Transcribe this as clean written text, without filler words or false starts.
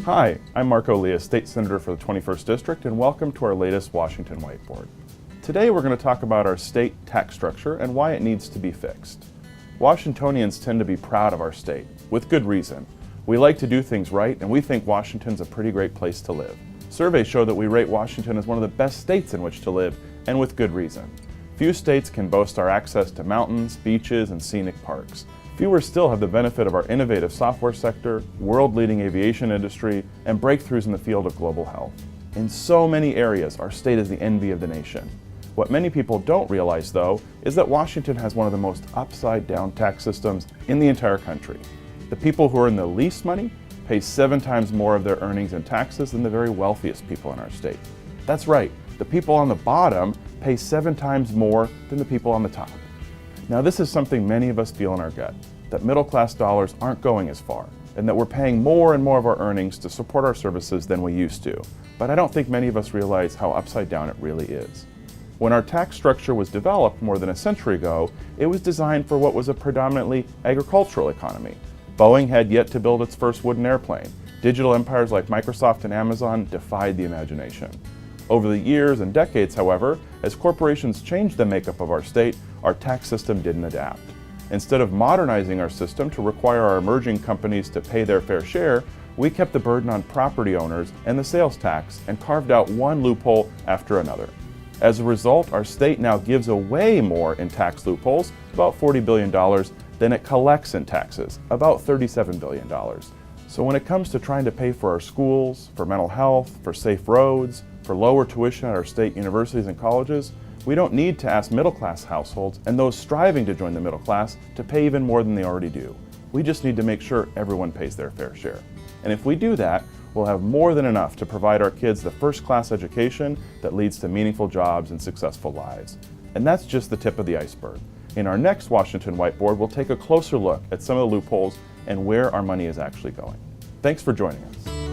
Hi, I'm Marko Liias, State Senator for the 21st District, and welcome to our latest Washington Whiteboard. Today we're going to talk about our state tax structure and why it needs to be fixed. Washingtonians tend to be proud of our state, with good reason. We like to do things right, and we think Washington's a pretty great place to live. Surveys show that we rate Washington as one of the best states in which to live, and with good reason. Few states can boast our access to mountains, beaches, and scenic parks. Fewer still have the benefit of our innovative software sector, world-leading aviation industry, and breakthroughs in the field of global health. In so many areas, our state is the envy of the nation. What many people don't realize, though, is that Washington has one of the most upside-down tax systems in the entire country. The people who earn the least money pay 7 times more of their earnings in taxes than the very wealthiest people in our state. That's right, the people on the bottom pay 7 times more than the people on the top. Now, this is something many of us feel in our gut, that middle-class dollars aren't going as far, and that we're paying more and more of our earnings to support our services than we used to. But I don't think many of us realize how upside down it really is. When our tax structure was developed more than a century ago, it was designed for what was a predominantly agricultural economy. Boeing had yet to build its first wooden airplane. Digital empires like Microsoft and Amazon defied the imagination. Over the years and decades, however, as corporations changed the makeup of our state, our tax system didn't adapt. Instead of modernizing our system to require our emerging companies to pay their fair share, we kept the burden on property owners and the sales tax and carved out one loophole after another. As a result, our state now gives away more in tax loopholes, about $40 billion, than it collects in taxes, about $37 billion. So when it comes to trying to pay for our schools, for mental health, for safe roads, for lower tuition at our state universities and colleges, we don't need to ask middle-class households and those striving to join the middle class to pay even more than they already do. We just need to make sure everyone pays their fair share. And if we do that, we'll have more than enough to provide our kids the first-class education that leads to meaningful jobs and successful lives. And that's just the tip of the iceberg. In our next Washington Whiteboard, we'll take a closer look at some of the loopholes and where our money is actually going. Thanks for joining us.